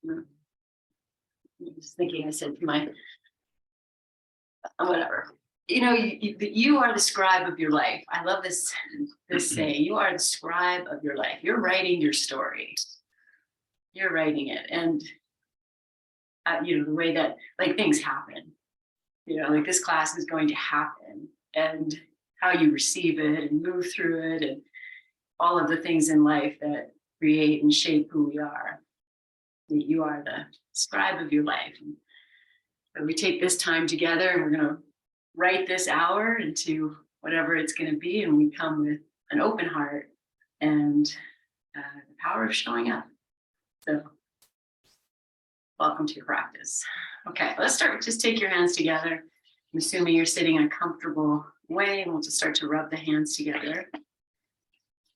I was thinking, I said to my, whatever, you are the scribe of your life. I love this saying, you are the scribe of your life. You're writing your story. You're writing it. And, the way that like things happen, like this class is going to happen, and how you receive it and move through it, and all of the things in life that create and shape who we are. That you are the scribe of your life. And we take this time together, and we're going to write this hour into whatever it's going to be, and we come with an open heart and the power of showing up. So welcome to your practice. Okay, let's start. Just take your hands together. I'm assuming you're sitting in a comfortable way, and we'll just start to rub the hands together.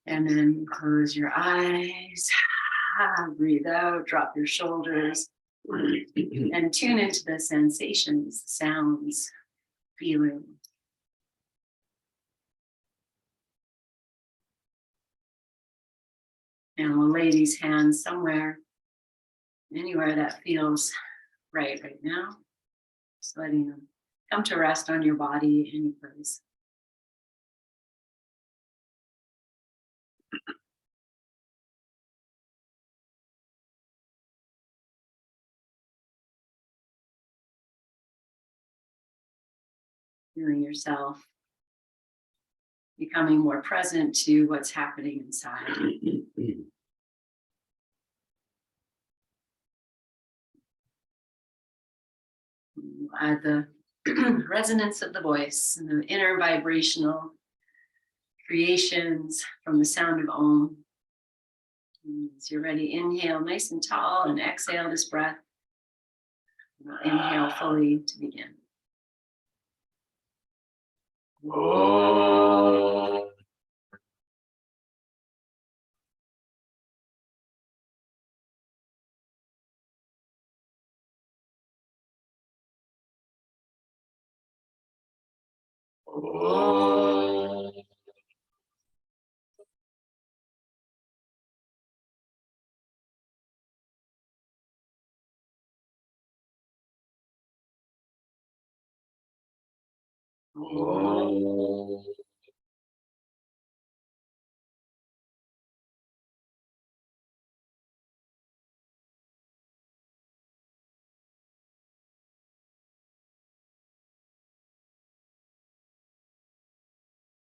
And then close your eyes, breathe out, drop your shoulders, and tune into the sensations, sounds, feeling. And we'll lay these hands somewhere, anywhere that feels right now. Just letting them come to rest on your body, any place. Feeling yourself becoming more present to what's happening inside. Add the resonance of the voice and the inner vibrational creations from the sound of Om. As you're ready, inhale nice and tall, and exhale this breath. Inhale fully to begin. Om. Om. Om.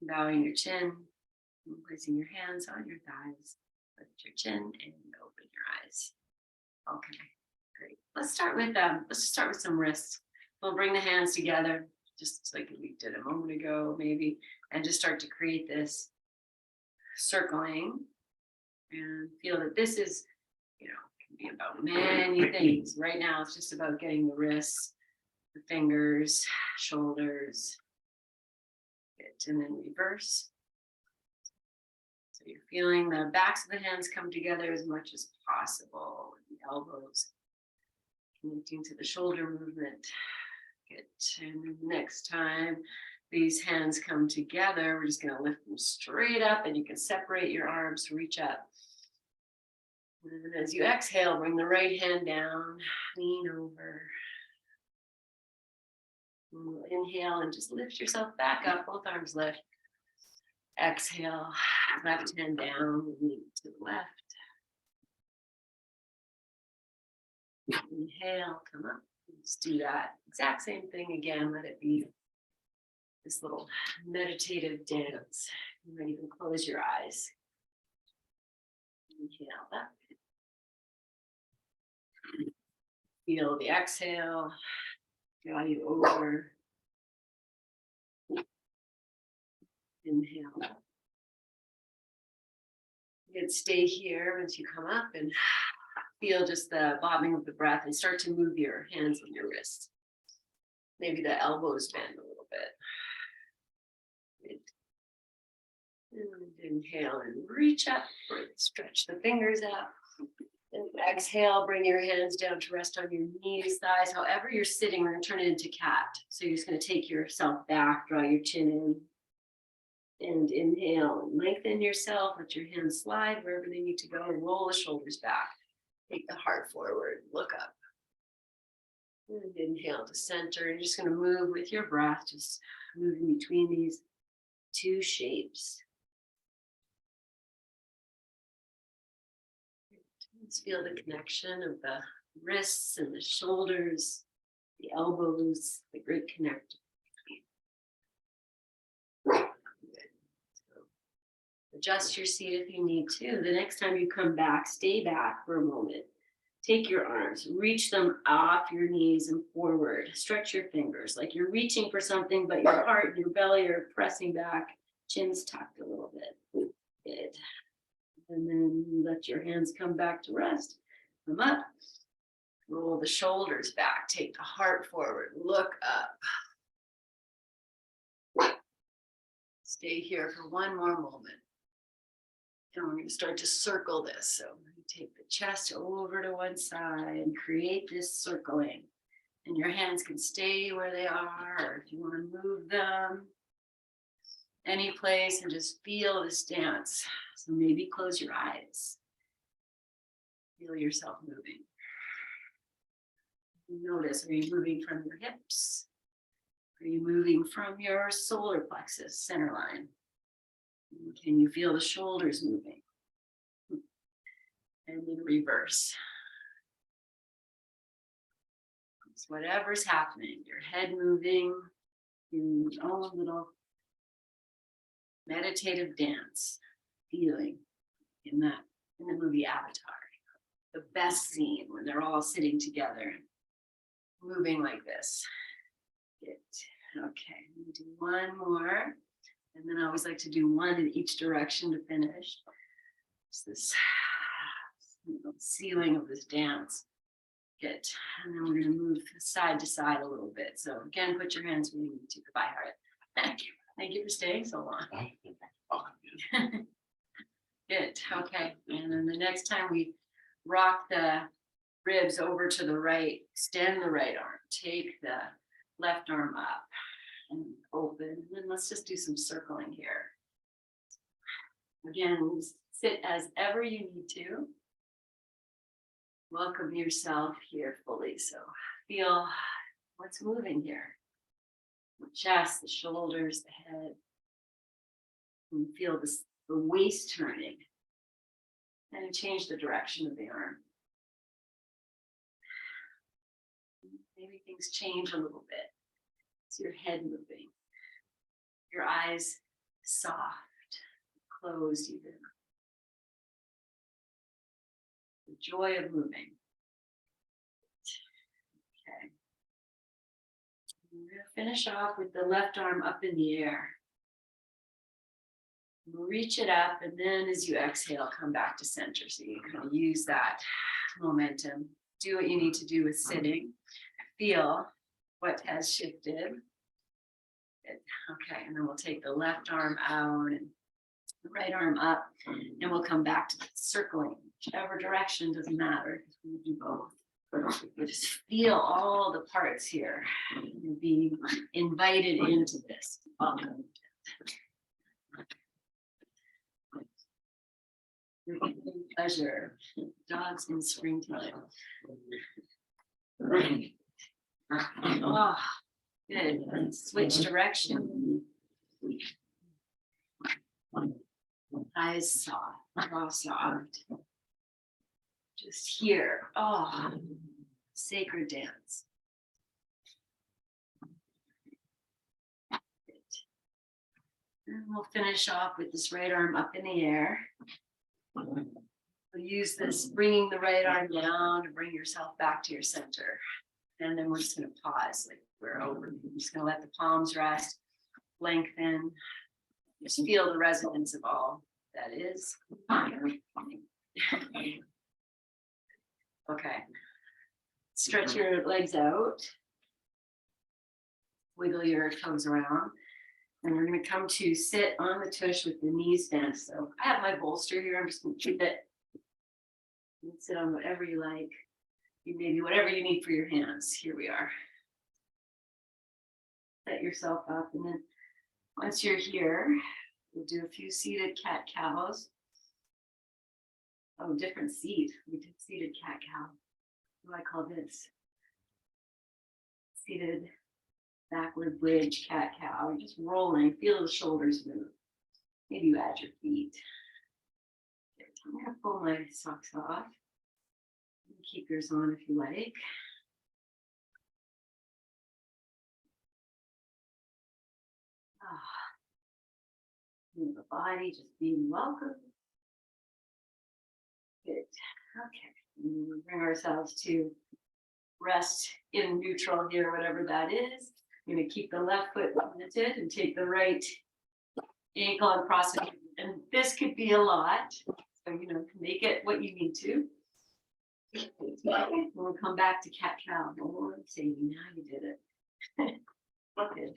Bowing your chin, and placing your hands on your thighs. Lift your chin and open your eyes. Okay, great. Let's start with some wrists. We'll bring the hands together, just like we did a moment ago, maybe, and just start to create this circling, and feel that this is, can be about many things. Right now, it's just about getting the wrists, the fingers, shoulders, and then reverse. So you're feeling the backs of the hands come together as much as possible, the elbows connecting to the shoulder movement. Good. And then next time these hands come together, we're just going to lift them straight up, and you can separate your arms, reach up. And as you exhale, bring the right hand down, lean over. And we'll inhale and just lift yourself back up, both arms lift. Exhale, left hand down, lean to the left. Inhale, come up. Let's do that exact same thing again. Let it be this little meditative dance. You might even close your eyes. Inhale up. Feel the exhale. Draw you over. Inhale up. You can stay here once you come up and feel just the bobbing of the breath, and start to move your hands and your wrists. Maybe the elbows bend a little bit. And inhale and reach up, stretch the fingers out. And exhale, bring your hands down to rest on your knees, thighs. However you're sitting, we're going to turn it into cat. So you're just going to take yourself back, draw your chin in. And inhale and lengthen yourself. Let your hands slide wherever they need to go. Roll the shoulders back. Take the heart forward, look up. And inhale to center. You're just going to move with your breath, just moving between these two shapes. Let's feel the connection of the wrists and the shoulders, the elbows, the great connect. Adjust your seat if you need to. The next time you come back, stay back for a moment. Take your arms, reach them off your knees and forward. Stretch your fingers like you're reaching for something, but your heart and your belly are pressing back. Chin's tucked a little bit. Good. And then let your hands come back to rest. Come up. Roll the shoulders back. Take the heart forward. Look up. Stay here for one more moment. And we're going to start to circle this. So take the chest over to one side and create this circling. And your hands can stay where they are, or if you want to move them any place and just feel this dance. So maybe close your eyes. Feel yourself moving. Notice, are you moving from your hips? Are you moving from your solar plexus, center line? Can you feel the shoulders moving? And then reverse. It's whatever's happening, your head moving, in your own little meditative dance, feeling in the movie Avatar. The best scene when they're all sitting together, moving like this. Good. Okay, we'll do one more. And then I always like to do one in each direction to finish. It's this ceiling of this dance. Good. And then we're going to move side to side a little bit. So again, put your hands where you need to. Goodbye, Heart. Thank you. Thank you for staying so long. Good. Okay. And then the next time we rock the ribs over to the right, extend the right arm, take the left arm up and open. And then let's just do some circling here. Again, sit as ever you need to. Welcome yourself here fully. So feel what's moving here. The chest, the shoulders, the head. And feel this, the waist turning. And change the direction of the arm. Maybe things change a little bit. It's your head moving. Your eyes soft, closed even. The joy of moving. Okay. We're going to finish off with the left arm up in the air. Reach it up, and then as you exhale, come back to center. So you kind of use that momentum. Do what you need to do with sitting. Feel what has shifted. Good. Okay, and then we'll take the left arm out and the right arm up, and we'll come back to circling. Whichever direction, doesn't matter. We do both. But just feel all the parts here. You're being invited into this. Welcome. Pleasure. Dogs in springtime. Oh, good. Switch direction. Eyes soft, jaw soft. Just here. Oh, sacred dance. And we'll finish off with this right arm up in the air. We'll use this, bringing the right arm down to bring yourself back to your center. And then we're just going to pause, like we're over. I'm just going to let the palms rest, lengthen. Just feel the resonance of all that is. Okay. Stretch your legs out. Wiggle your toes around. And we're going to come to sit on the tush with the knees bent. So I have my bolster here. I'm just going to keep it. You can sit on whatever you like. Maybe whatever you need for your hands. Here we are. Set yourself up. And then once you're here, we'll do a few seated cat-cows. Oh, different seat. We did seated cat cow. What do I call this? Seated backward bridge cat cow. You're just rolling. Feel the shoulders move. Maybe you add your feet. Okay, I'm gonna pull my socks off. Keep yours on if you like. Move the body, just being welcome. Good. Okay. And we bring ourselves to rest in neutral here, whatever that is. I'm going to keep the left foot limited and take the right ankle and cross it. And this could be a lot. So, make it what you need to. We'll come back to cat cow. Oh, I'm saying now you did it. Good.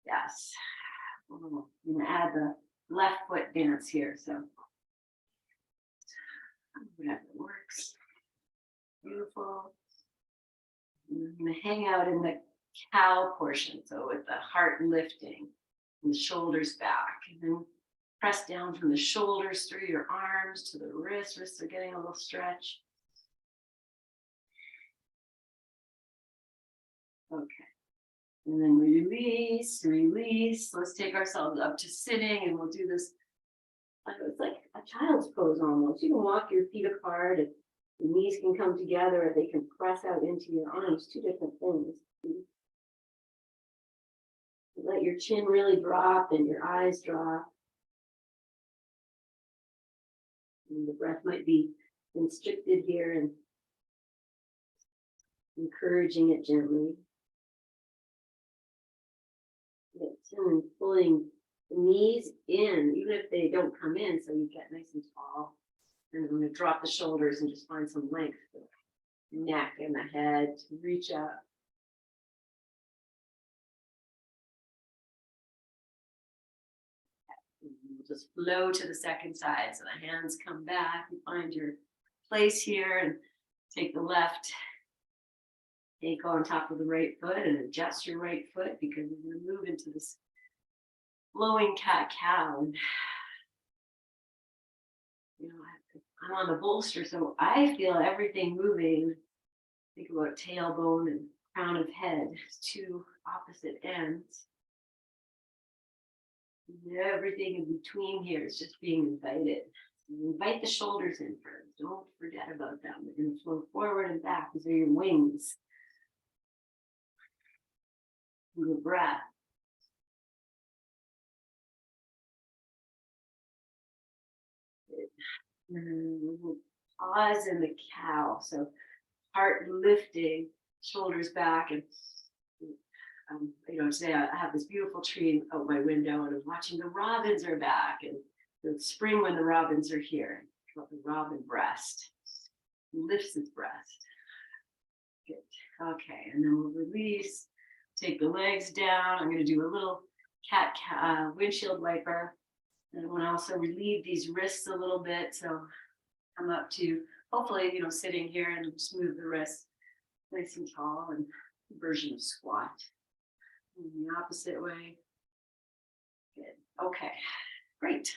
Yes. I'm going to add the left foot dance here. So whatever works. Beautiful. I'm going to hang out in the cow portion. So with the heart lifting and the shoulders back. And then press down from the shoulders through your arms to the wrists. Wrists are getting a little stretch. Okay. And then release, release. Let's take ourselves up to sitting and we'll do this. It's like a child's pose almost. You can walk your feet apart. If the knees can come together, or they can press out into your arms. Two different things. Let your chin really drop and your eyes drop. And the breath might be constricted here and encouraging it gently. And pulling the knees in, even if they don't come in, so you get nice and tall. And I'm going to drop the shoulders and just find some length. The neck and the head to reach up. And we'll just flow to the second side. So the hands come back. You find your place here and take the left ankle on top of the right foot and adjust your right foot because we're going to move into this flowing cat cow. I'm on the bolster, so I feel everything moving. Think about tailbone and crown of head, two opposite ends. And everything in between here is just being invited. Invite the shoulders in first. Don't forget about them. They're going to flow forward and back. These are your wings. Your breath. We'll pause in the cow. So heart lifting, shoulders back. And today I have this beautiful tree out my window and I'm watching the robins are back. And it's spring when the robins are here. The robin breast. Lifts its breast. Good. Okay, and then we'll release. Take the legs down. I'm going to do a little cat windshield wiper. And I want to also relieve these wrists a little bit. So come up to, hopefully, sitting here and just move the wrists nice and tall and version of squat. In the opposite way. Good. Okay, great.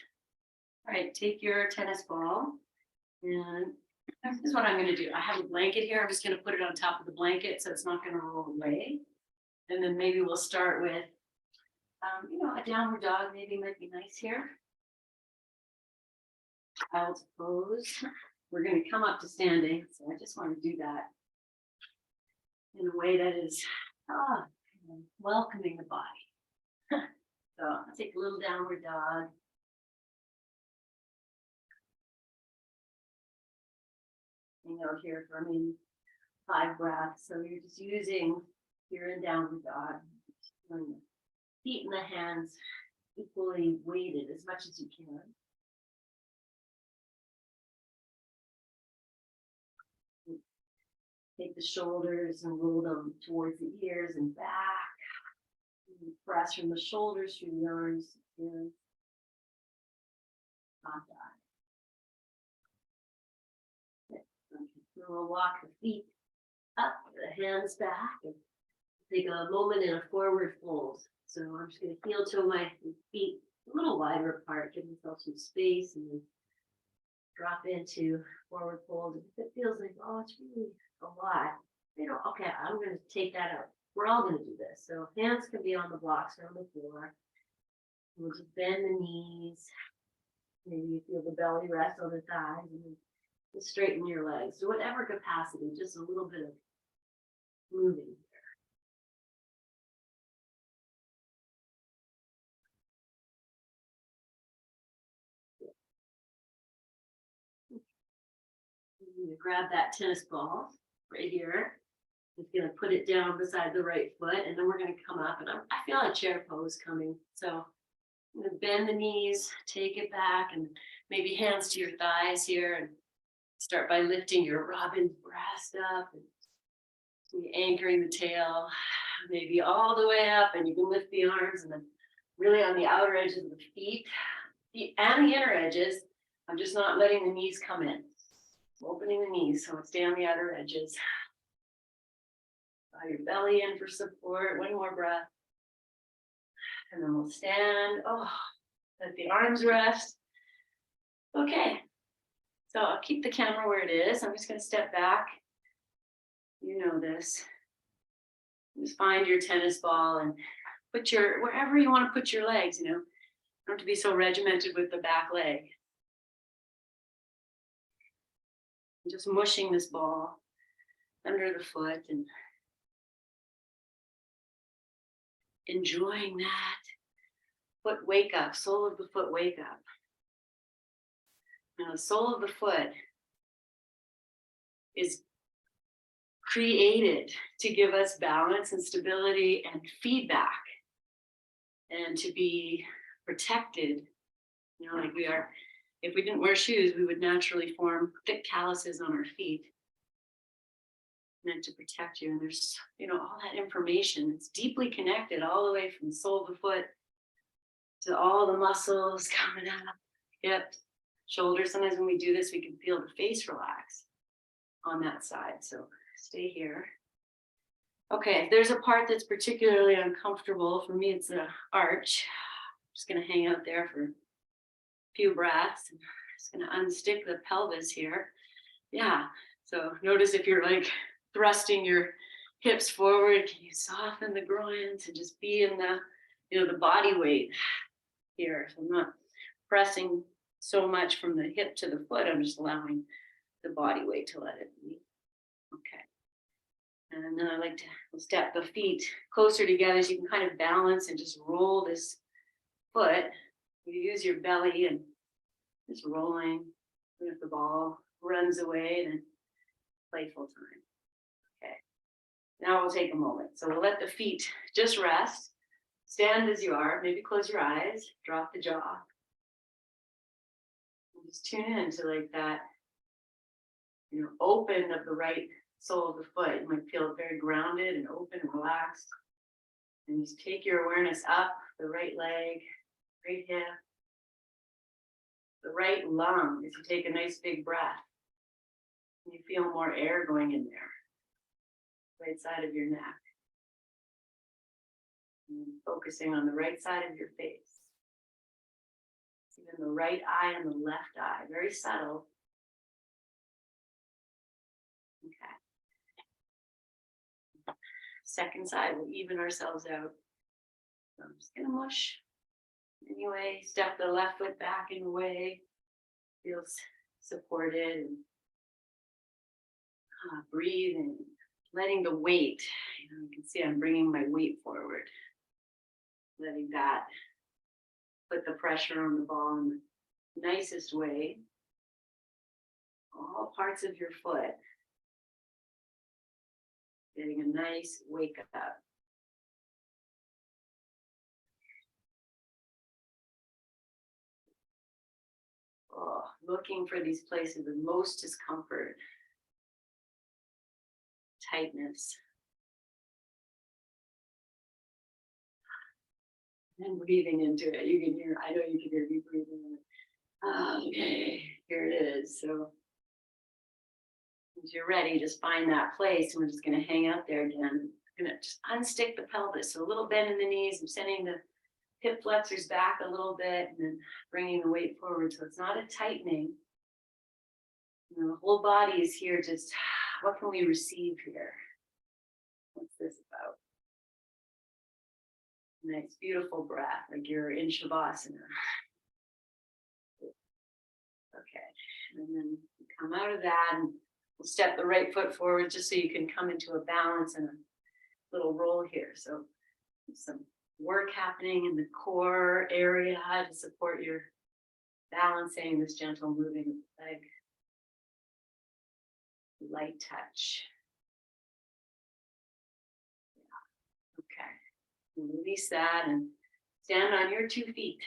All right, take your tennis ball. And this is what I'm going to do. I have a blanket here. I'm just going to put it on top of the blanket so it's not going to roll away. And then maybe we'll start with, a downward dog maybe might be nice here. Child's pose. We're going to come up to standing. So I just want to do that in a way that is welcoming the body. So I'll take a little downward dog. Hang out here for 5 breaths. So you're just using your in downward dog. Feet and the hands equally weighted as much as you can. Take the shoulders and roll them towards the ears and back. And press from the shoulders through the arms. And not that. Okay. We'll walk the feet up, the hands back, and take a moment in a forward fold. So I'm just going to heel toe my feet a little wider apart, give myself some space, and then drop into forward fold. If it feels like, oh, it's really a lot, okay, I'm going to take that out. We're all going to do this. So hands can be on the blocks or on the floor. We'll just bend the knees. Maybe you feel the belly rest on the thighs, and then just straighten your legs to whatever capacity, just a little bit of moving. I'm going to grab that tennis ball right here. I'm going to put it down beside the right foot, and then we're going to come up, and I feel a chair pose coming. So I'm going to bend the knees, take it back, and maybe hands to your thighs here, and start by lifting your robin breast up and anchoring the tail, maybe all the way up, and you can lift the arms, and then really on the outer edges of the feet and the inner edges. I'm just not letting the knees come in. I'm opening the knees so stay on the outer edges. Draw your belly in for support. One more breath. And then we'll stand. Oh, let the arms rest. Okay. So I'll keep the camera where it is. I'm just going to step back. You know this. Just find your tennis ball and put wherever you want to put your legs, Don't have to be so regimented with the back leg. I'm just mushing this ball under the foot and enjoying that foot wake up, sole of the foot wake up. Now the sole of the foot is created to give us balance and stability and feedback and to be protected. Like we are, if we didn't wear shoes, we would naturally form thick calluses on our feet meant to protect you. And there's, all that information. It's deeply connected all the way from the sole of the foot to all the muscles coming up, hips, shoulders. Sometimes when we do this, we can feel the face relax on that side. So stay here. Okay, if there's a part that's particularly uncomfortable, for me, it's the arch. I'm just going to hang out there for a few breaths. I'm just going to unstick the pelvis here. Yeah, so notice if you're like thrusting your hips forward, can you soften the groins and just be in the, the body weight here. So I'm not pressing so much from the hip to the foot. I'm just allowing the body weight to let it be. Okay. And then I like to step the feet closer together so you can kind of balance and just roll this foot. You use your belly and just rolling. If the ball runs away, then playful time. Okay. Now we'll take a moment. So we'll let the feet just rest. Stand as you are. Maybe close your eyes. Drop the jaw. And just tune in to like that, open of the right sole of the foot. You might feel very grounded and open and relaxed. And just take your awareness up the right leg, right hip, the right lung as you take a nice big breath. And you feel more air going in there, right side of your neck. And focusing on the right side of your face. Even the right eye and the left eye, very subtle. Okay. Second side, we'll even ourselves out. So I'm just gonna mush. Anyway, step the left foot back in a way. Feels supported. And, breathing, letting the weight, you can see I'm bringing my weight forward. Letting that put the pressure on the ball in the nicest way. All parts of your foot. Getting a nice wake up. Oh, looking for these places of most discomfort, tightness. And breathing into it. You can hear, I know you can hear me breathing in it. Okay, here it is. So as you're ready, just find that place. And we're just going to hang out there again. You're gonna just unstick the pelvis. So a little bend in the knees. I'm sending the hip flexors back a little bit and then bringing the weight forward. So it's not a tightening. You know, the whole body is here. Just what can we receive here? What's this about? Nice, beautiful breath, like you're in Shavasana. Okay, and then come out of that and we'll step the right foot forward just so you can come into a balance and a little roll here. So some work happening in the core area to support your balancing, this gentle moving leg. Light touch. Yeah. Okay. Release that and stand on your 2 feet.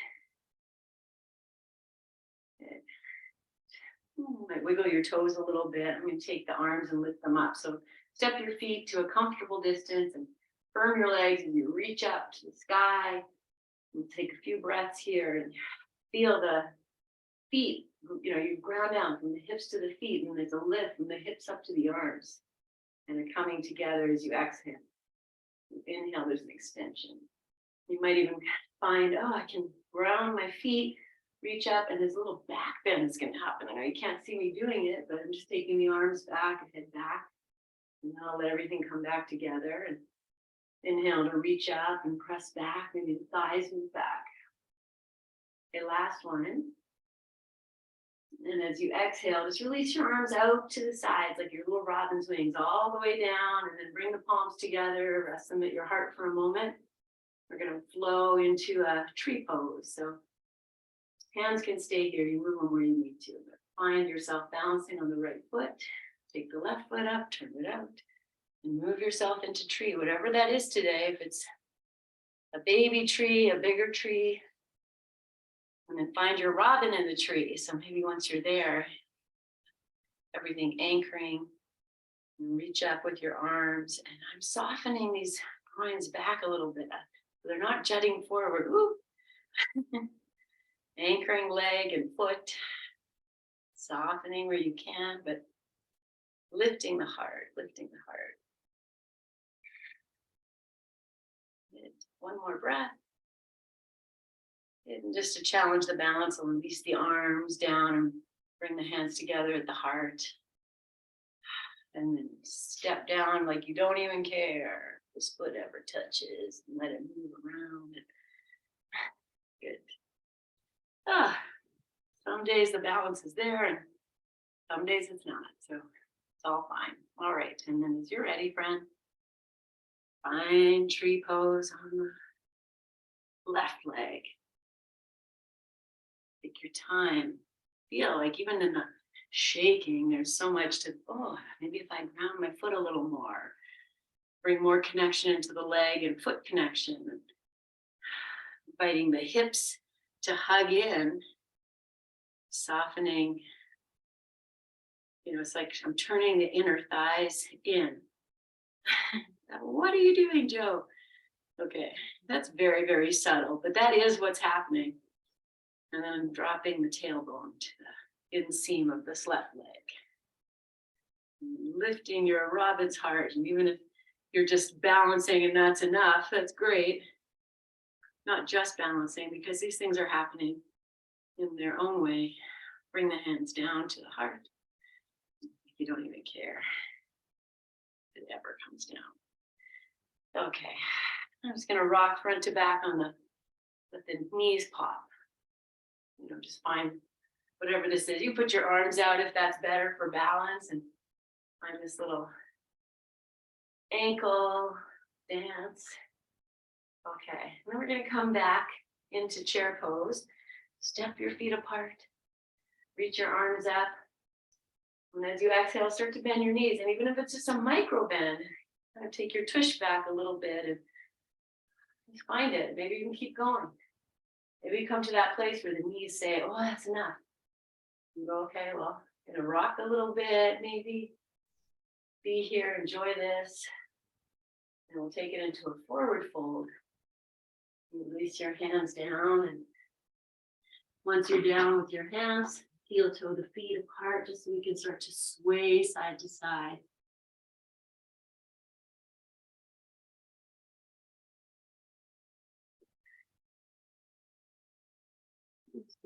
Good. Might wiggle your toes a little bit. I'm going to take the arms and lift them up. So step your feet to a comfortable distance and firm your legs as you reach up to the sky. And take a few breaths here and feel the feet. You know, you ground down from the hips to the feet, and there's a lift from the hips up to the arms. And they're coming together as you exhale. You inhale, there's an extension. You might even find, oh, I can ground my feet, reach up, and this little back bend is going to happen. I know you can't see me doing it, but I'm just taking the arms back and head back. And then I'll let everything come back together. And inhale to reach up and press back. Maybe the thighs move back. Okay, last one. And as you exhale, just release your arms out to the sides like your little robin's wings, all the way down, and then bring the palms together, rest them at your heart for a moment. We're going to flow into a tree pose. So hands can stay here. You move them where you need to. But find yourself balancing on the right foot. Take the left foot up, turn it out, and move yourself into tree, whatever that is today. If it's a baby tree, a bigger tree, and then find your robin in the tree. So maybe once you're there, everything anchoring, and reach up with your arms. And I'm softening these groins back a little bit. They're not jutting forward. Ooh. Anchoring leg and foot, softening where you can, but lifting the heart, lifting the heart. Good. One more breath. And just to challenge the balance, I'll release the arms down and bring the hands together at the heart. And then step down like you don't even care. The foot ever touches and let it move around. Good. Some days the balance is there and some days it's not. So it's all fine. All right. And then as you're ready, friend, find tree pose on the left leg. Take your time. Feel like even in the shaking, there's so much to, oh, maybe if I ground my foot a little more, bring more connection into the leg and foot connection, inviting the hips to hug in, softening. You know, it's like I'm turning the inner thighs in. What are you doing, Joe? Okay, that's very, very subtle, but that is what's happening. And then I'm dropping the tailbone to the inseam of this left leg. Lifting your robin's heart. And even if you're just balancing and that's enough, that's great. Not just balancing, because these things are happening in their own way. Bring the hands down to the heart. You don't even care if it ever comes down. Okay, I'm just going to rock front to back on let the knees pop. You know, just find whatever this is. You put your arms out if that's better for balance, and find this little ankle dance. Okay, and then we're going to come back into chair pose. Step your feet apart. Reach your arms up. And as you exhale, start to bend your knees. And even if it's just a micro bend, kind of take your tush back a little bit and find it. Maybe you can keep going. Maybe you come to that place where the knees say, oh, that's enough. You go, okay, well, I'm going to rock a little bit, maybe. Be here, enjoy this. And we'll take it into a forward fold. Release your hands down. And once you're down with your hands, heel toe the feet apart just so we can start to sway side to side.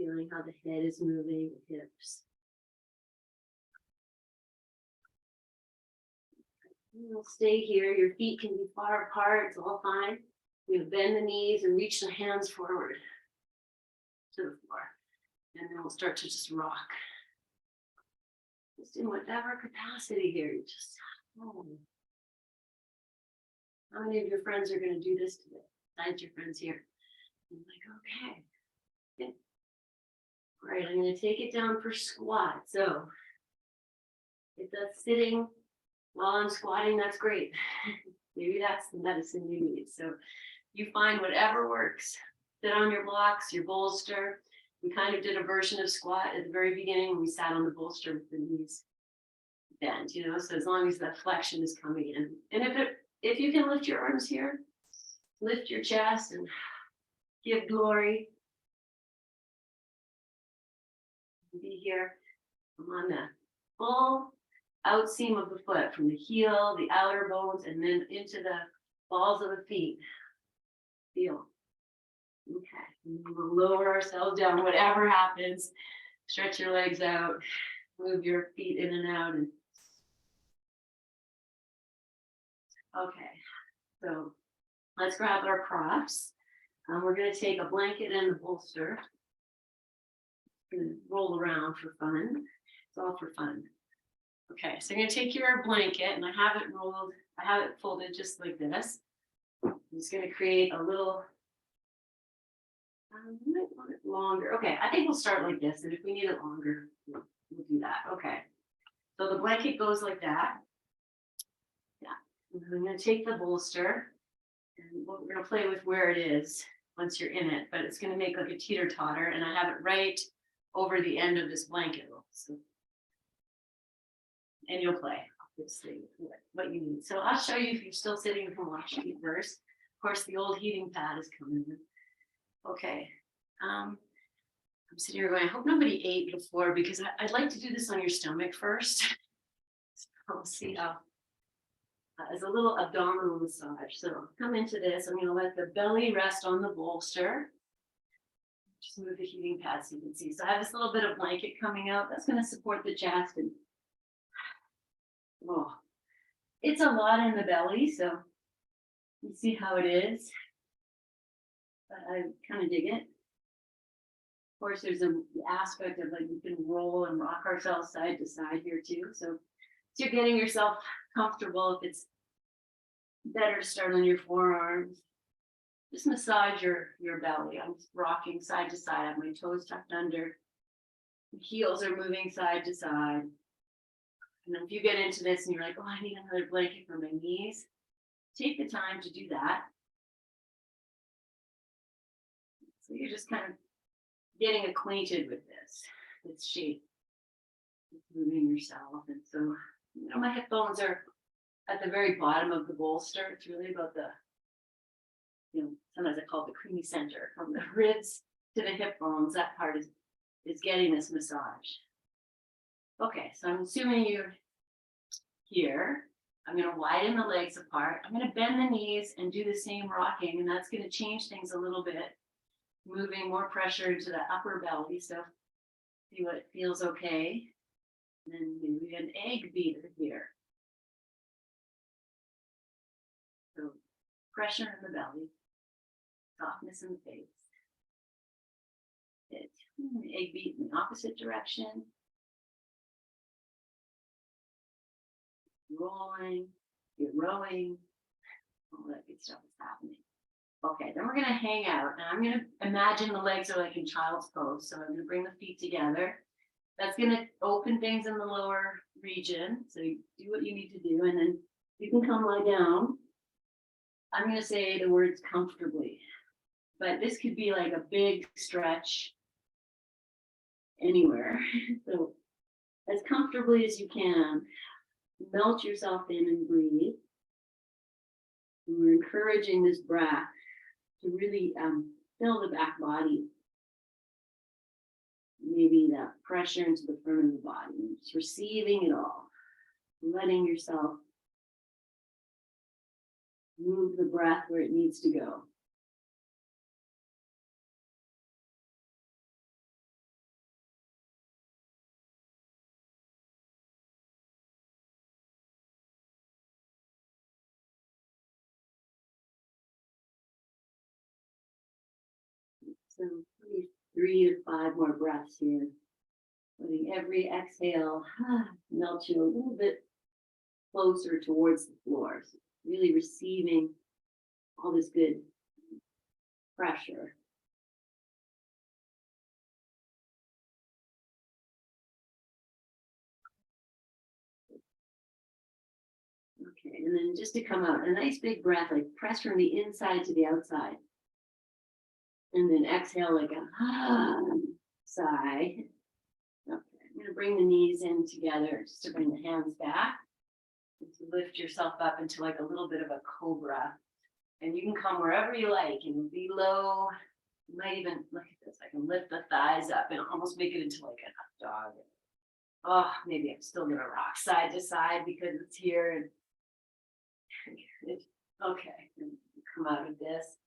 feeling how the head is moving, the hips. You'll stay here. Your feet can be far apart. It's all fine. You bend the knees and reach the hands forward to the floor. And then we'll start to just rock. Just in whatever capacity here. You just, oh. How many of your friends are going to do this today? Besides your friends here. I'm like, okay. Good. All right, I'm going to take it down for squat. So if that's sitting while I'm squatting, that's great. Maybe that's the medicine you need. So you find whatever works. Sit on your blocks, your bolster. We kind of did a version of squat at the very beginning when we sat on the bolster with the knees bent, so as long as that flexion is coming in. And if you can lift your arms here, lift your chest and give glory. Be here. I'm on the full out seam of the foot from the heel, the outer bones, and then into the balls of the feet. Feel. Okay. And we'll lower ourselves down, whatever happens. Stretch your legs out, move your feet in and out. And okay. So let's grab our props. We're going to take a blanket and a bolster. Going to roll around for fun. It's all for fun. Okay, so I'm going to take your blanket and I have it folded just like this. I'm just going to create a little, I might want it longer. Okay, I think we'll start like this, and if we need it longer, we'll do that. Okay, so the blanket goes like that. Yeah, and I'm going to take the bolster, and we're going to play with where it is once you're in it, but it's going to make like a teeter-totter, and I have it right over the end of this blanket. So, and you'll play, obviously, what you need. So I'll show you if you're still sitting and can watch me first. Of course, the old heating pad is coming in. Okay. I'm sitting here going, I hope nobody ate before, because I'd like to do this on your stomach first. So we'll see how, as a little abdominal massage. So come into this. I'm going to let the belly rest on the bolster. Just move the heating pad so you can see. So I have this little bit of blanket coming out. That's going to support the chest. And oh, it's a lot in the belly, so you see how it is. But I kind of dig it. Of course, there's an aspect of like you can roll and rock ourselves side to side here too. So you're getting yourself comfortable. If it's better to start on your forearms, just massage your belly. I'm rocking side to side. I have my toes tucked under. The heels are moving side to side. And if you get into this and you're like, oh, I need another blanket for my knees, take the time to do that. So you're just kind of getting acquainted with this shape, moving yourself. And so, my hip bones are at the very bottom of the bolster. It's really about the, sometimes I call it the creamy center, from the ribs to the hip bones. That part is getting this massage. Okay, so I'm assuming you're here. I'm going to widen the legs apart. I'm going to bend the knees and do the same rocking, and that's going to change things a little bit, moving more pressure into the upper belly. So see what feels okay. And then maybe an egg beater here. So pressure in the belly, softness in the face. Egg beat in the opposite direction. Rolling, you're rowing, all that good stuff is happening. Okay, then we're going to hang out, and I'm going to imagine the legs are like in child's pose. So I'm going to bring the feet together. That's going to open things in the lower region. So you do what you need to do, and then you can come lie down. I'm going to say the words comfortably, but this could be like a big stretch anywhere. So as comfortably as you can, melt yourself in and breathe. And we're encouraging this breath to really fill the back body. Maybe that pressure into the front of the body, just receiving it all, letting yourself move the breath where it needs to go. So maybe 3 to 5 more breaths here. Letting every exhale melt you a little bit closer towards the floor. So really receiving all this good pressure. Okay, and then just to come out, a nice big breath, like press from the inside to the outside. And then exhale like a sigh. Okay, I'm going to bring the knees in together just to bring the hands back. And to lift yourself up into like a little bit of a cobra. And you can come wherever you like and be low. You might even, look at this, I can lift the thighs up and almost make it into like a dog. Oh, maybe I'm still going to rock side to side because it's here. And okay, come out of this.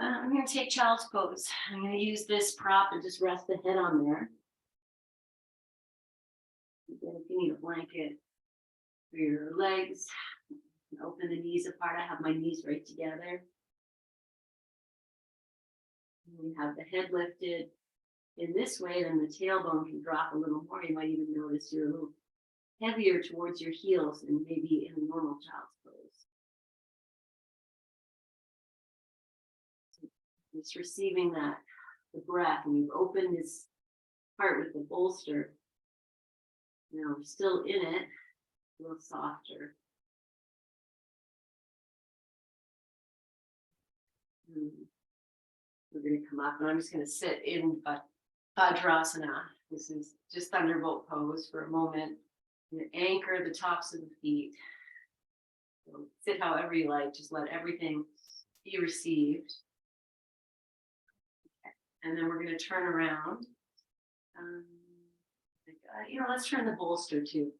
I'm going to take child's pose. I'm going to use this prop and just rest the head on there. And then if you need a blanket for your legs, open the knees apart. I have my knees right together. And we have the head lifted in this way, then the tailbone can drop a little more. You might even notice you're a little heavier towards your heels than maybe in a normal child's pose. Just receiving that, the breath, and you've opened this part with the bolster. Now we're still in it, a little softer. We're going to come up, and I'm just going to sit in Vajrasana. This is just thunderbolt pose for a moment. And anchor the tops of the feet. So sit however you like, just let everything be received. And then we're going to turn around. Let's turn the bolster too.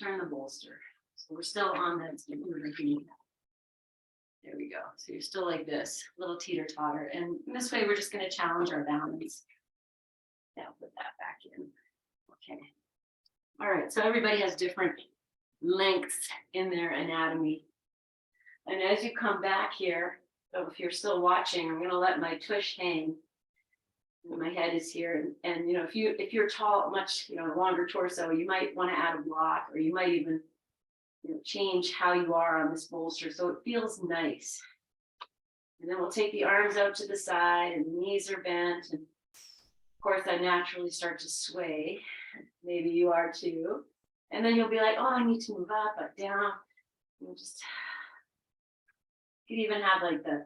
Turn the bolster. So we're still on that. There we go. So you're still like this, little teeter totter. And this way we're just going to challenge our balance. Yeah, put that back in. Okay. All right. So everybody has different lengths in their anatomy. And as you come back here, so if you're still watching, I'm going to let my tush hang. My head is here, and if you're tall, much longer torso, you might want to add a block, or you might even change how you are on this bolster so it feels nice. And then we'll take the arms out to the side, and the knees are bent, and of course I naturally start to sway. Maybe you are too, and then you'll be like, oh, I need to move up, down. You could even have like the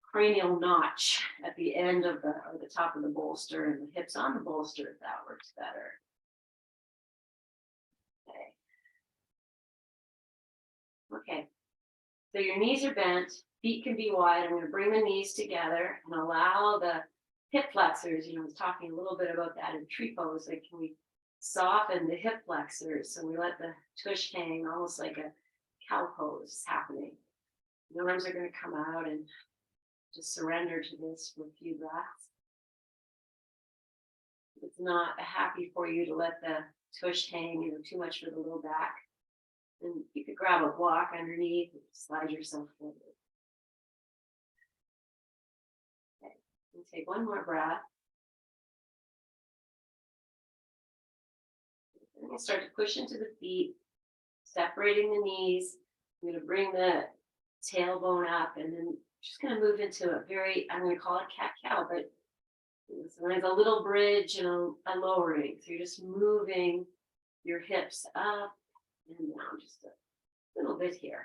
cranial notch at the end of the top of the bolster, and the hips on the bolster if that works better. Okay. So your knees are bent, feet can be wide. I'm going to bring the knees together and allow the hip flexors. I was talking a little bit about that in tree pose. Like, can we soften the hip flexors so we let the tush hang, almost like a cow pose happening. The arms are going to come out, and just surrender to this for a few breaths. It's not happy for you to let the tush hang, too much for the low back. And you could grab a block underneath and slide yourself forward. Okay, and take one more breath. And we'll start to push into the feet, separating the knees. I'm going to bring the tailbone up, and then just going to move into I'm going to call it cat-cow, but there's a little bridge and a lowering. So you're just moving your hips up and down just a little bit here.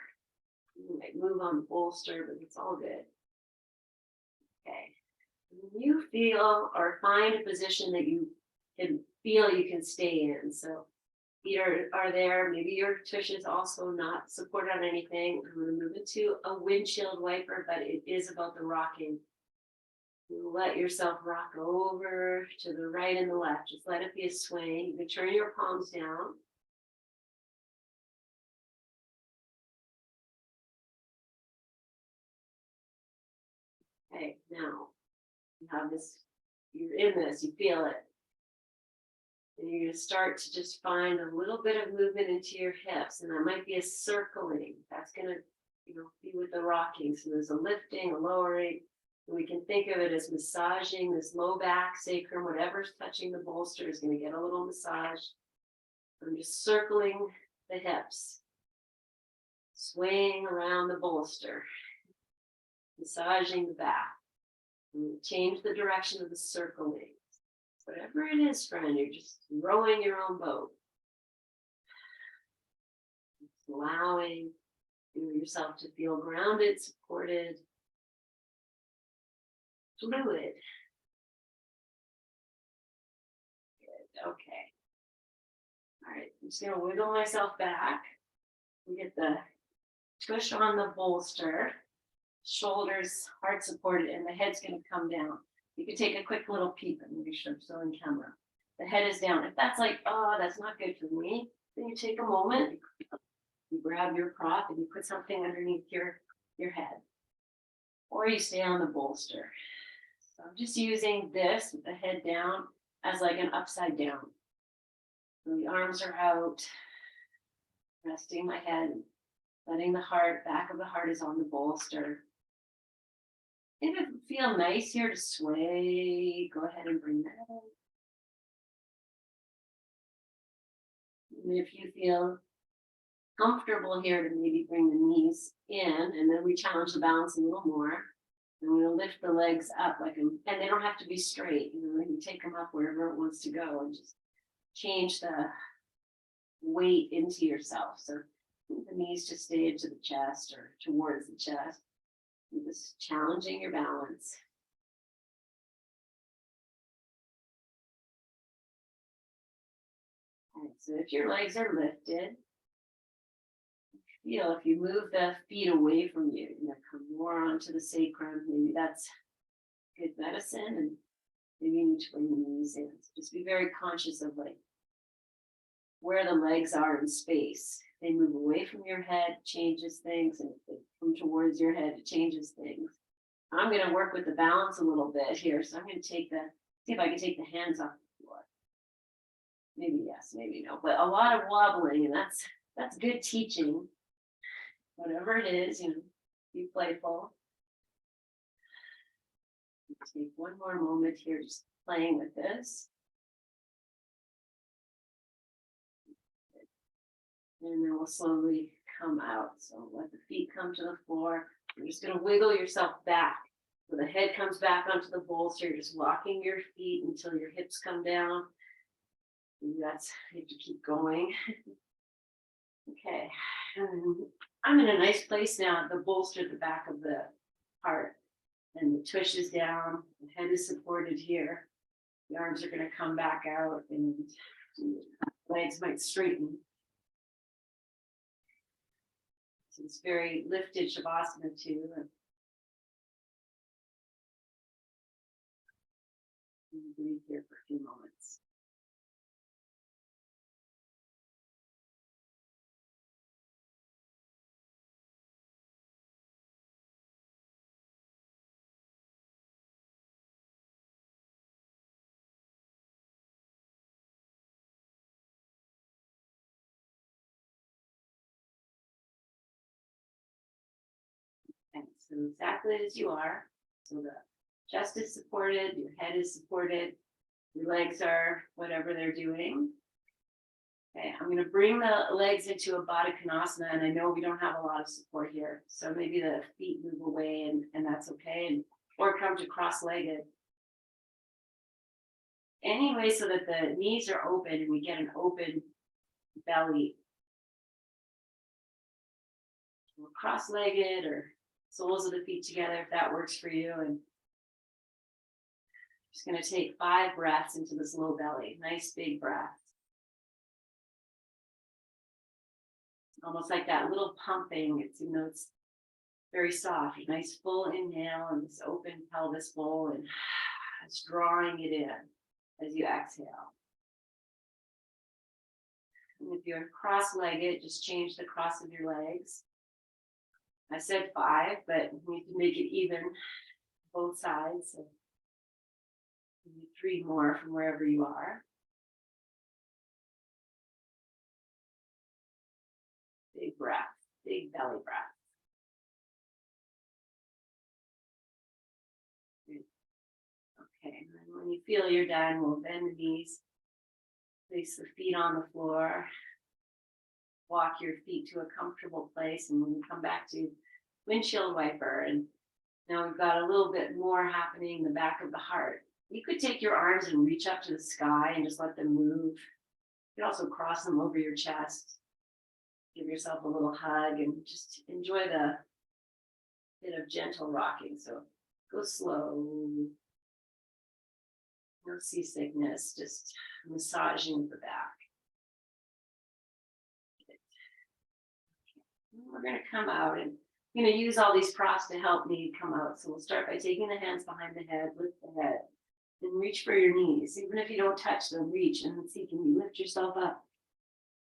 You might move on the bolster, but it's all good. Okay. When you feel or find a position that you can feel you can stay in. So feet are there. Maybe your tush is also not supported on anything. I'm going to move into a windshield wiper, but it is about the rocking. You let yourself rock over to the right and the left. Just let it be a swing. You can turn your palms down. Okay, now you have this, you're in this, you feel it. And you're going to start to just find a little bit of movement into your hips. And that might be a circling. That's going to, be with the rocking. So there's a lifting, a lowering. We can think of it as massaging this low back, sacrum, whatever's touching the bolster is going to get a little massage. I'm just circling the hips, swaying around the bolster, massaging the back. And change the direction of the circling. Whatever it is, friend, you're just rowing your own boat. Just allowing yourself to feel grounded, supported, fluid. Good, okay. All right, I'm just gonna wiggle myself back and get the tush on the bolster, shoulders hard supported, and the head's gonna come down. You can take a quick little peep and make sure I'm still in camera. The head is down. If that's like, oh, that's not good for me, then you take a moment, you grab your prop and you put something underneath your head. Or you stay on the bolster. So I'm just using this with the head down as like an upside down. So the arms are out, resting my head, letting the heart, back of the heart is on the bolster. If it would feel nice here to sway, go ahead and bring that in. And if you feel comfortable here to maybe bring the knees in, and then we challenge the balance a little more. And we'll lift the legs up and they don't have to be straight. You know, you take them up wherever it wants to go and just change the weight into yourself. So the knees just stay into the chest or towards the chest. You're just challenging your balance. All right, so if your legs are lifted, feel if you move the feet away from you, you're gonna come more onto the sacrum. Maybe that's good medicine, and maybe you need to bring the knees in. So just be very conscious of like where the legs are in space. They move away from your head, changes things, and if they come towards your head, it changes things. I'm going to work with the balance a little bit here, so I'm going to see if I can take the hands off the floor. Maybe yes, maybe no, but a lot of wobbling, and that's good teaching. Whatever it is, you know, be playful. Take one more moment here, just playing with this. And then we'll slowly come out. So let the feet come to the floor. You're just going to wiggle yourself back. So the head comes back onto the bolster. You're just walking your feet until your hips come down. And you have to keep going. Okay. I'm in a nice place now. The bolster at the back of the heart. And the tush is down. The head is supported here. The arms are going to come back out and legs might straighten. So it's very lifted Shavasana too. And breathe here for a few moments. Okay, so exactly as you are. So the chest is supported, your head is supported, your legs are whatever they're doing. Okay, I'm going to bring the legs into a Baddha Konasana, and I know we don't have a lot of support here, so maybe the feet move away, and that's okay, or come to cross-legged. Anyway, so that the knees are open and we get an open belly. Or cross-legged or soles of the feet together if that works for you. And just going to take 5 breaths into this low belly. Nice big breath. Almost like that little pumping. It's, you know, it's very soft. A nice full inhale and this open pelvis bowl, and it's drawing it in as you exhale. And if you're cross-legged, just change the cross of your legs. I said 5, but we need to make it even both sides. So maybe 3 more from wherever you are. Big breath, big belly breath. When you feel you're done, we'll bend the knees, place the feet on the floor, walk your feet to a comfortable place, and when you come back to windshield wiper, and now we've got a little bit more happening in the back of the heart. You could take your arms and reach up to the sky and just let them move. You could also cross them over your chest. Give yourself a little hug and just enjoy the bit of gentle rocking. So go slow. No seasickness, just massaging the back. We're going to come out and I'm going to use all these props to help me come out. So we'll start by taking the hands behind the head, lift the head, and reach for your knees. Even if you don't touch them, reach and see, can you lift yourself up?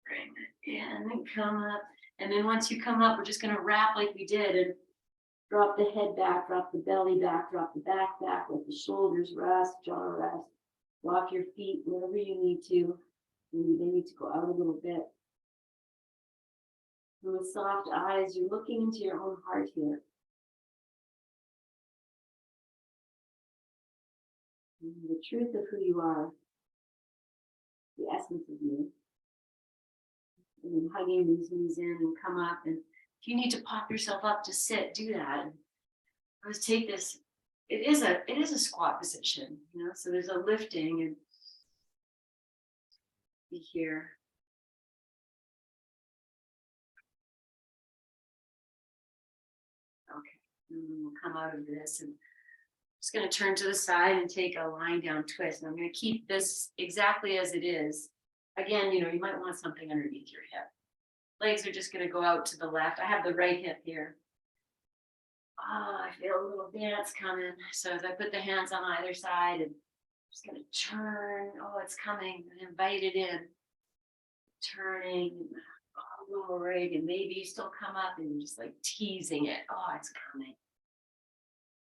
Bring it in and then come up. And then once you come up, we're just going to wrap like we did and drop the head back, drop the belly back, drop the back, let the shoulders rest, jaw rest. Walk your feet wherever you need to. Maybe they need to go out a little bit. And with soft eyes, you're looking into your own heart here. And the truth of who you are, the essence of you. And then hugging these knees in and come up. And if you need to pop yourself up to sit, do that. And let's take this. It is a squat position, you know, so there's a lifting and be here. Okay, and then we'll come out of this and just going to turn to the side and take a lying down twist. And I'm going to keep this exactly as it is. Again, you know, you might want something underneath your hip. Legs are just going to go out to the left. I have the right hip here. I feel a little dance coming. So as I put the hands on either side and I'm just going to turn. Oh, it's coming. And invite it in. Turning, lowering, and maybe you still come up and you're just like teasing it. Oh, it's coming.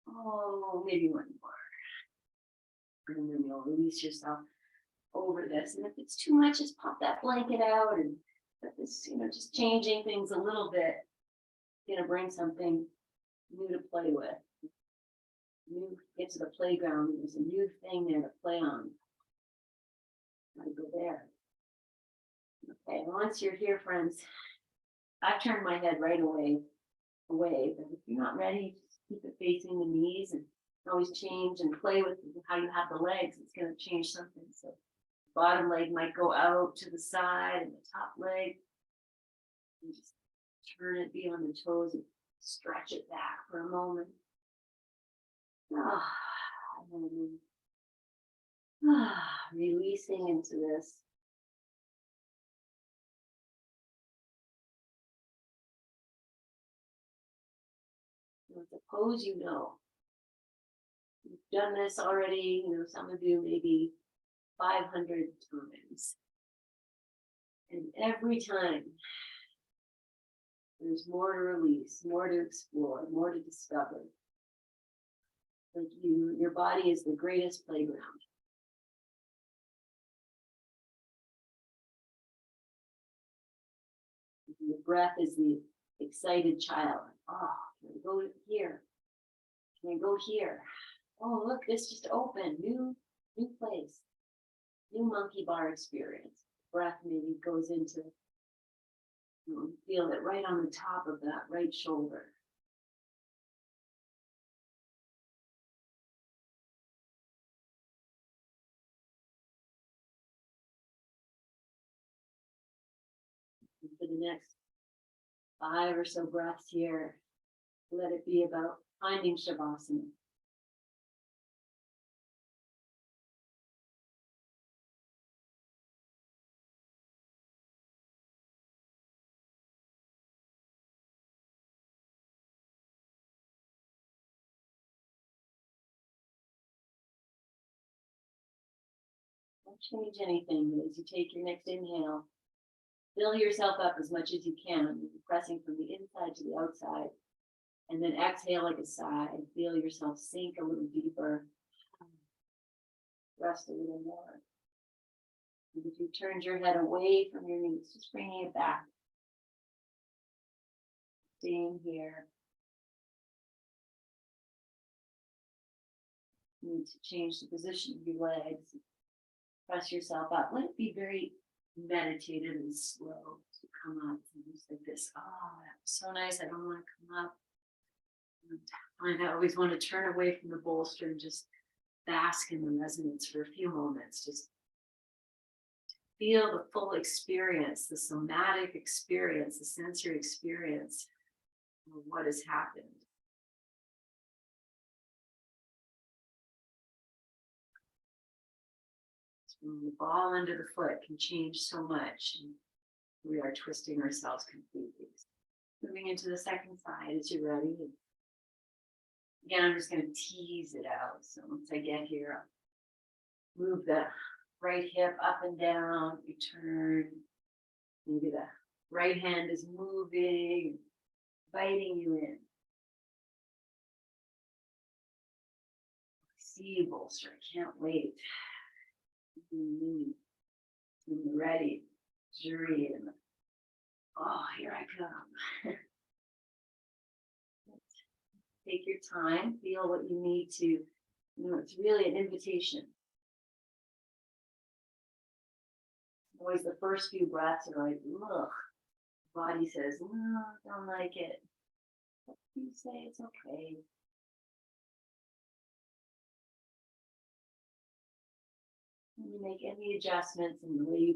Oh, maybe one more. And then you'll release yourself over this. And if it's too much, just pop that blanket out and let this, you know, just changing things a little bit. You're gonna bring something new to play with. New, get to the playground. There's a new thing there to play on. Gotta go there. Okay, once you're here, friends, I turn my head right away. But if you're not ready, just keep it facing the knees and always change and play with how you have the legs. It's going to change something. So bottom leg might go out to the side and the top leg. And just turn it, be on the toes and stretch it back for a moment. Releasing into this. Suppose you know. You've done this already, you know, some of you maybe 500 times. And every time there's more to release, more to explore, more to discover. Like your body is the greatest playground. Your breath is the excited child. Oh, can I go here? Can I go here? Oh, look, this just opened. New place. New monkey bar experience. Breath maybe goes into, you know, feel it right on the top of that right shoulder. And for the next 5 or so breaths here, let it be about finding Shavasana. Don't change anything as you take your next inhale. Fill yourself up as much as you can, pressing from the inside to the outside. And then exhale like a sigh. Feel yourself sink a little deeper. Rest a little more. And if you turned your head away from your knees, just bringing it back. Staying here. you need to change the position of your legs. Press yourself up. Let it be very meditative and slow to come up. And just like this. Oh, that was so nice. I don't want to come up. And I always want to turn away from the bolster and just bask in the resonance for a few moments. Just feel the full experience, the somatic experience, the sensory experience of what has happened. The ball under the foot can change so much. And we are twisting ourselves completely. Moving into the second side as you're ready. And again, I'm just going to tease it out. So once I get here, I'll move the right hip up and down. You turn. Maybe the right hand is moving, inviting you in. See you, bolster. I can't wait. When you're ready, jury in. Oh, here I come. Take your time, feel what you need to, it's really an invitation. Always the first few breaths are like, ugh. Body says, no, I don't like it. But you say it's okay. When you make any adjustments in the way you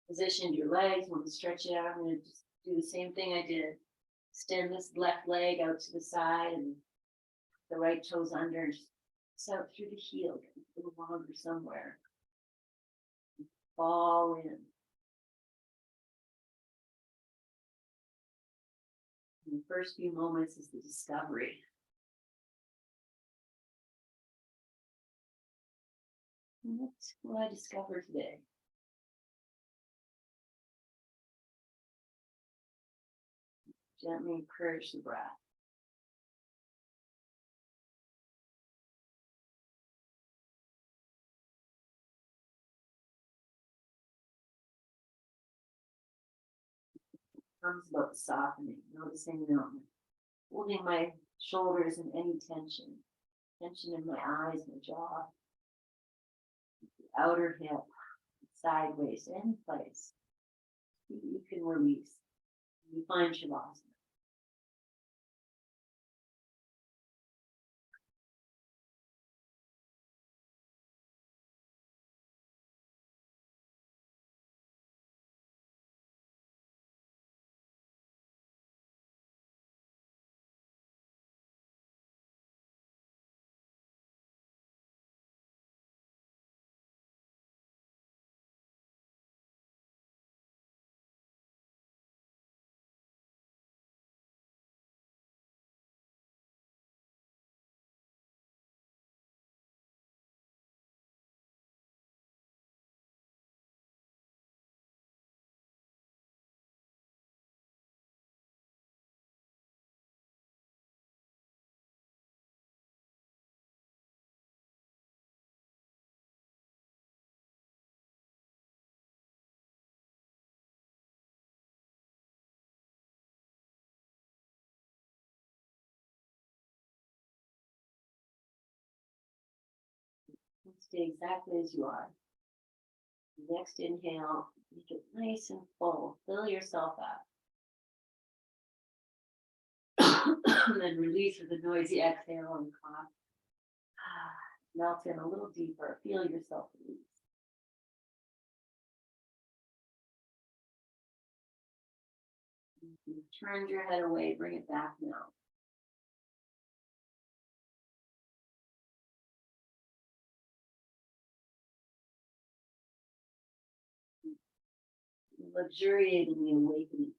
positioned your legs, want to stretch it out, I'm going to just do the same thing I did. Extend this left leg out to the side and the right toes under, and just out through the heel, get a little longer somewhere. Fall in. And the first few moments is the discovery. What will I discover today? Gently encourage the breath. Comes about softening, noticing holding my shoulders in any tension in my eyes, my jaw, the outer hip, sideways, any place you can release. You find Shavasana. Stay exactly as you are. Next inhale, make it nice and full. Fill yourself up. And then release with a noisy exhale and cough. Melt in a little deeper. Feel yourself release. You've turned your head away, bring it back now. Luxuriate in the awakening.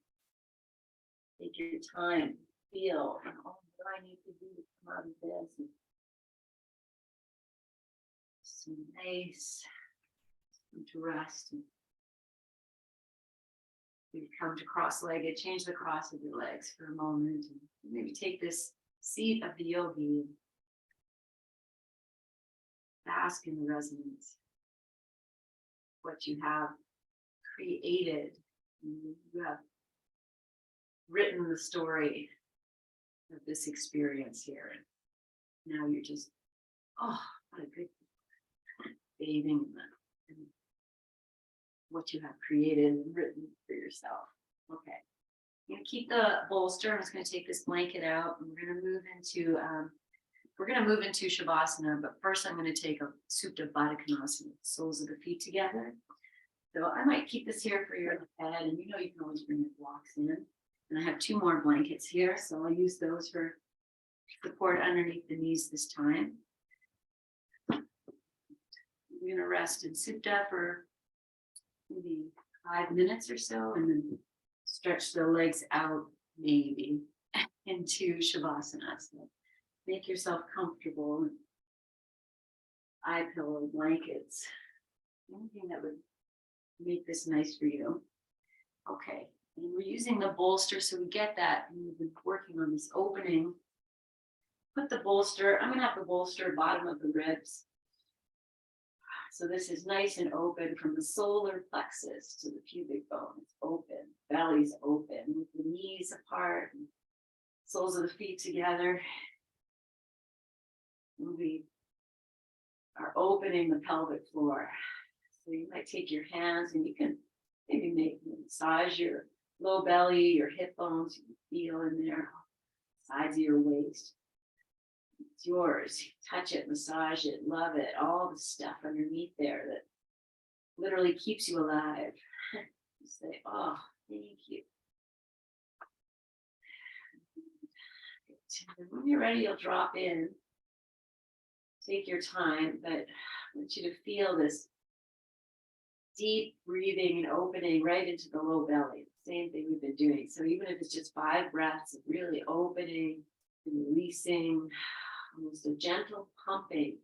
Take your time, feel, oh, what do I need to do to come out of this? And some nice, come to rest. And you come to cross-legged, change the cross of your legs for a moment. And maybe take this seat of the yogi and bask in the resonance. What you have created. You have written the story of this experience here. Now you're just, What a good bathing in what you have created and written for yourself. Okay. I'm gonna keep the bolster. I'm just gonna take this blanket out and we're gonna move into Shavasana, but first I'm gonna take a Supta Baddha Konasana, soles of the feet together. So I might keep this here for your head, and you know you can always bring your blocks in. And I have 2 more blankets here, so I'll use those for support underneath the knees this time. We're gonna rest in Supta for maybe 5 minutes or so, and then stretch the legs out maybe into Shavasana. So make yourself comfortable. Eye pillow, blankets, anything that would make this nice for you. Okay, and we're using the bolster so we get that. And we've been working on this opening. Put the bolster, I'm gonna have the bolster bottom of the ribs. So this is nice and open from the solar plexus to the pubic bone. It's open, belly's open, with the knees apart, and soles of the feet together. We are opening the pelvic floor. So you might take your hands and you can maybe massage your low belly, your hip bones, you can feel in there, sides of your waist. It's yours. Touch it, massage it, love it, all the stuff underneath there that literally keeps you alive. You say, oh, thank you. And when you're ready, you'll drop in. Take your time, but I want you to feel this deep breathing and opening right into the low belly. Same thing we've been doing. So even if it's just 5 breaths of really opening and releasing, almost a gentle pumping,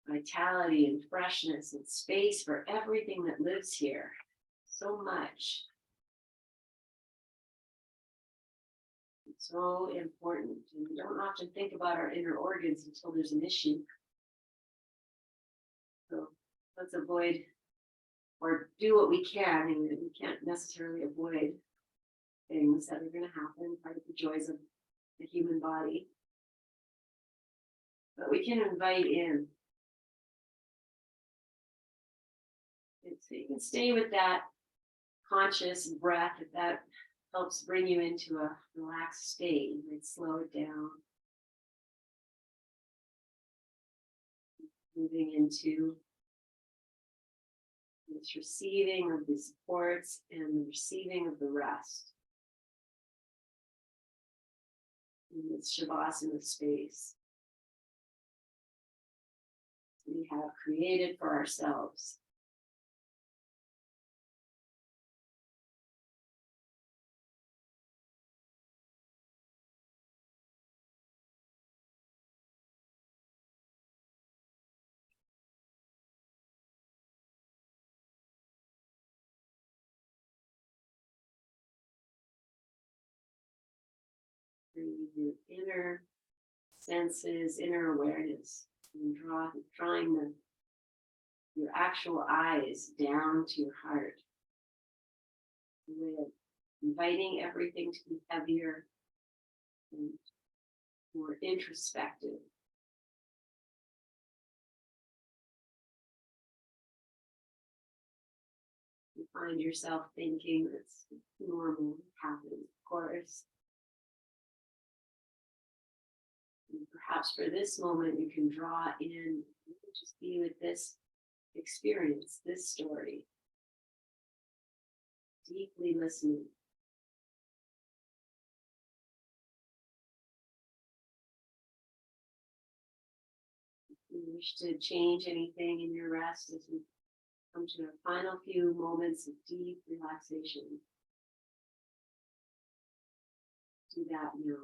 vitality and freshness and space for everything that lives here. So much. It's so important. And we don't often think about our inner organs until there's an issue. So let's avoid or do what we can. And we can't necessarily avoid things that are going to happen, part of the joys of the human body. But we can invite in. And so you can stay with that conscious breath if that helps bring you into a relaxed state. You might slow it down. Moving into this receiving of the supports and the receiving of the rest. In this Shavasana space we have created for ourselves. Bringing your inner senses, inner awareness, and drawing your actual eyes down to your heart. A way of inviting everything to be heavier and more introspective. You find yourself thinking, that's normal, it happens, of course. And perhaps for this moment, you can draw in, just be with this experience, this story. Deeply listening. If you wish to change anything in your rest as we come to our final few moments of deep relaxation, do that now.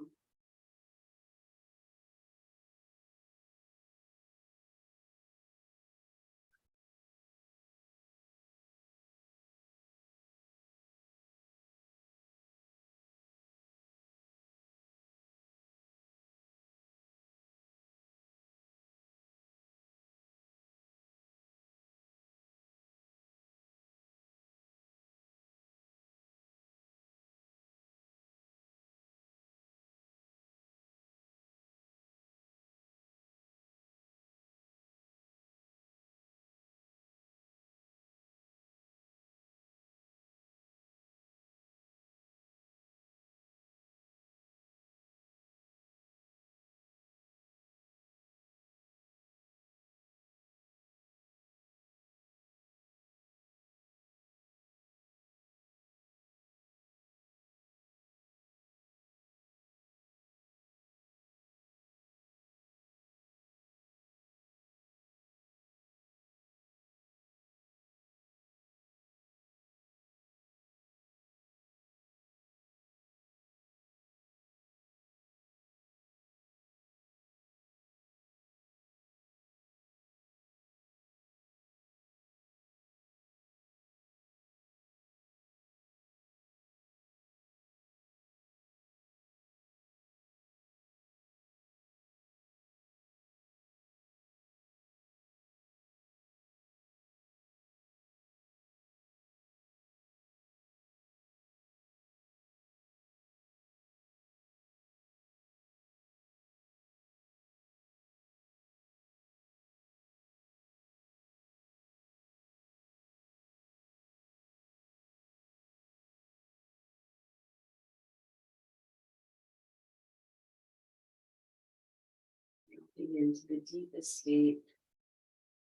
Into the deepest state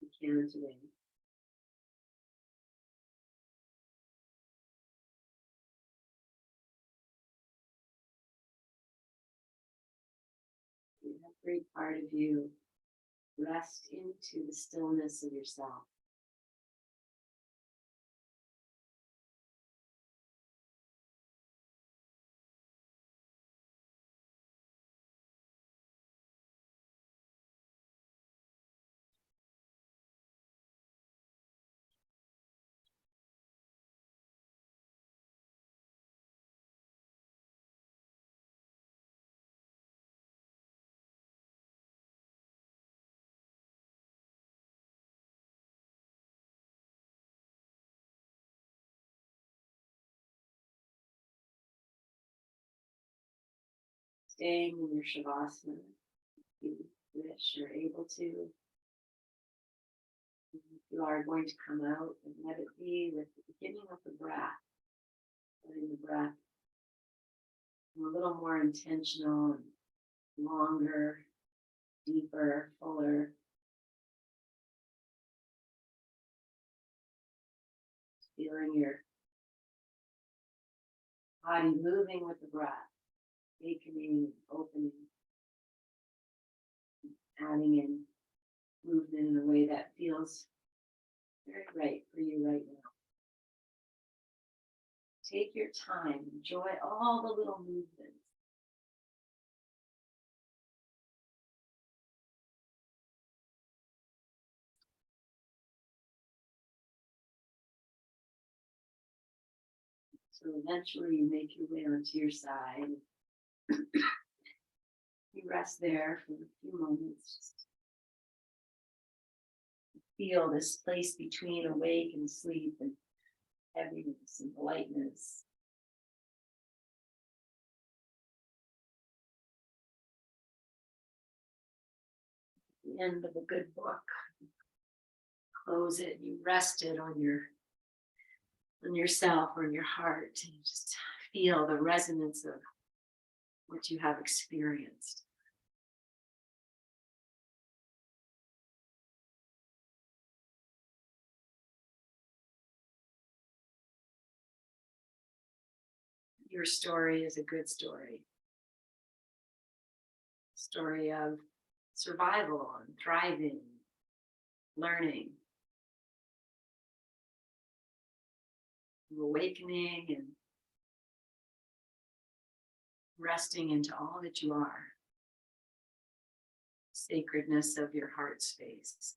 you can today. Every part of you rest into the stillness of yourself. Staying in your Shavasana, if you wish or able to. You are going to come out and let it be with the beginning of the breath. Letting the breath be a little more intentional and longer, deeper, fuller. Feeling your body moving with the breath, awakening, opening, adding in movement in a way that feels very right for you right now. Take your time, enjoy all the little movements. So eventually you make your way onto your side. You rest there for a few moments. Just feel this place between awake and sleep and heaviness and lightness. The end of a good book. Close it. You rest it on yourself or in your heart, and just feel the resonance of what you have experienced. Your story is a good story. Story of survival and thriving, learning, awakening, and resting into all that you are. Sacredness of your heart space.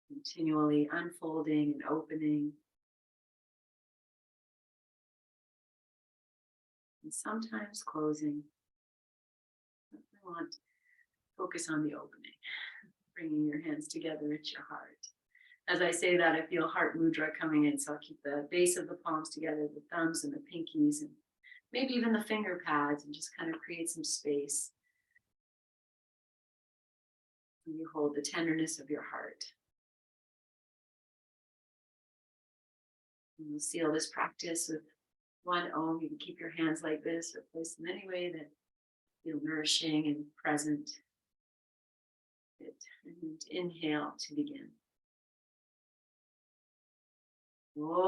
Continually unfolding and opening. And sometimes closing. I want to focus on the opening, bringing your hands together at your heart. As I say that, I feel heart mudra coming in, so I'll keep the base of the palms together, the thumbs and the pinkies, and maybe even the finger pads, and just kind of create some space. And you hold the tenderness of your heart. And we'll seal this practice with one Om. You can keep your hands like this or place them any way that feel nourishing and present. And inhale to begin. Whoa.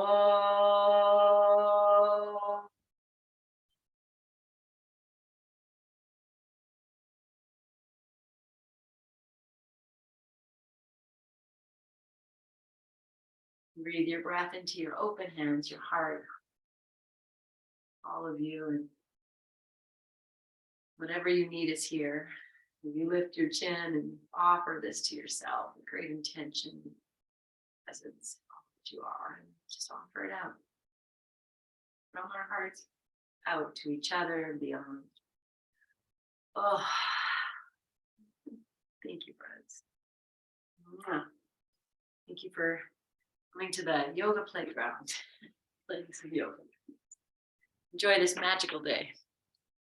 Breathe your breath into your open hands, your heart, all of you, and whatever you need is here. You lift your chin and offer this to yourself with great intention, presence, all that you are, and just offer it out from our hearts out to each other and beyond. Oh, thank you, friends. Thank you for coming to the yoga playground, playing some yoga. Enjoy this magical day.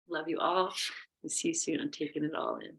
Love you all. We'll see you soon. I'm taking it all in.